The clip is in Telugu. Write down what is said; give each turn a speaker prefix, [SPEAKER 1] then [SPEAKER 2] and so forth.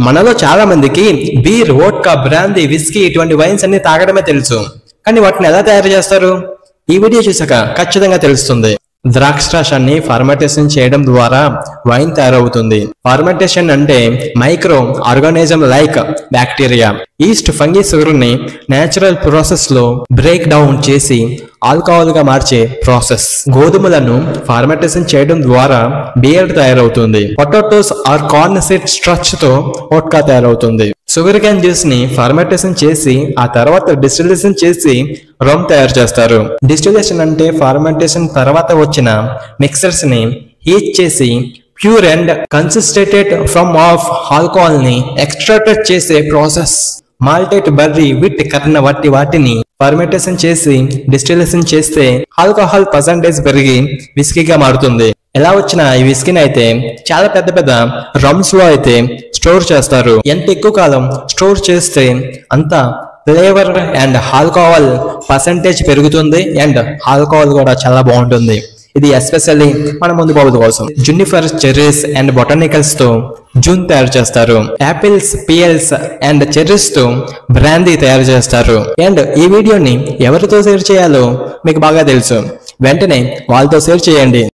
[SPEAKER 1] మనలో చాలా మందికి బీర్, వోడ్కా, బ్రాందీ, విస్కీ ఇటువంటి వైన్స్ అన్ని తాగడమే తెలుసు. కానీ వాటిని ఎలా తయారు చేస్తారు? ఈ వీడియో చూసాక ఖచ్చితంగా తెలుస్తుంది. ద్రాక్ష రసాన్ని ఫర్మెంటేషన్ చేయడం ద్వారా వైన్ తయారవుతుంది. ఫర్మెంటేషన్ అంటే microorganism like bacteria, yeast, fungi, sugar ని నేచురల్ ప్రాసెస్ లో బ్రేక్ డౌన్ చేసి ఆల్కహాల్ గా మార్చే ప్రాసెస్. గోధుమలను ఫర్మెంటేషన్ చేయడం ద్వారా బియర్ తయారవుతుంది. Potatoes or corn seed starch తో వోడ్కా తయారవుతుంది. షుగర్ క్యాన్ జ్యూస్ ని ఫర్మెంటేషన్ చేసి ఆ తర్వాత డిస్టిలేషన్ చేసి రమ్ తయారు చేస్తారు. డిస్టిలేషన్ అంటే ఫర్మెంటేషన్ తర్వాత వచ్చిన మిక్సర్స్ ని హీట్ చేసి pure and consistent from of alcohol ని ఎక్స్ట్రాక్ట్ చేసే ప్రాసెస్. మాల్టేట్, బర్రీ, విట్, కర్న వంటి వాటిని ఫర్మెంటేషన్ చేసి డిస్టిలేషన్ చేస్తే ఆల్కహాల్ పర్సెంటేజ్ పెరిగి విస్కీగా మారుతుంది. ఎలా వచ్చిన ఈ విస్కీని అయితే చాలా పెద్ద పెద్ద రమ్స్ లో అయితే స్టోర్ చేస్తారు. ఎంత ఎక్కువ కాలం స్టోర్ చేస్తే అంత ఫ్లేవర్ అండ్ ఆల్కహాల్ పర్సెంటేజ్ పెరుగుతుంది అండ్ ఆల్కహాల్ కూడా చాలా బాగుంటుంది. ఇది ఎస్పెషల్లీ మన ముందు బాబుల కోసం. జునిఫర్, చెర్రీస్ అండ్ బొటానికల్స్ తో జూన్ తయారు చేస్తారు. యాపిల్స్, పియల్స్ అండ్ చెర్రీస్ తో బ్రాందీ తయారు చేస్తారు. అండ్ ఈ వీడియోని ఎవరితో షేర్ చేయాలో మీకు బాగా తెలుసు. వెంటనే వాళ్ళతో షేర్ చేయండి.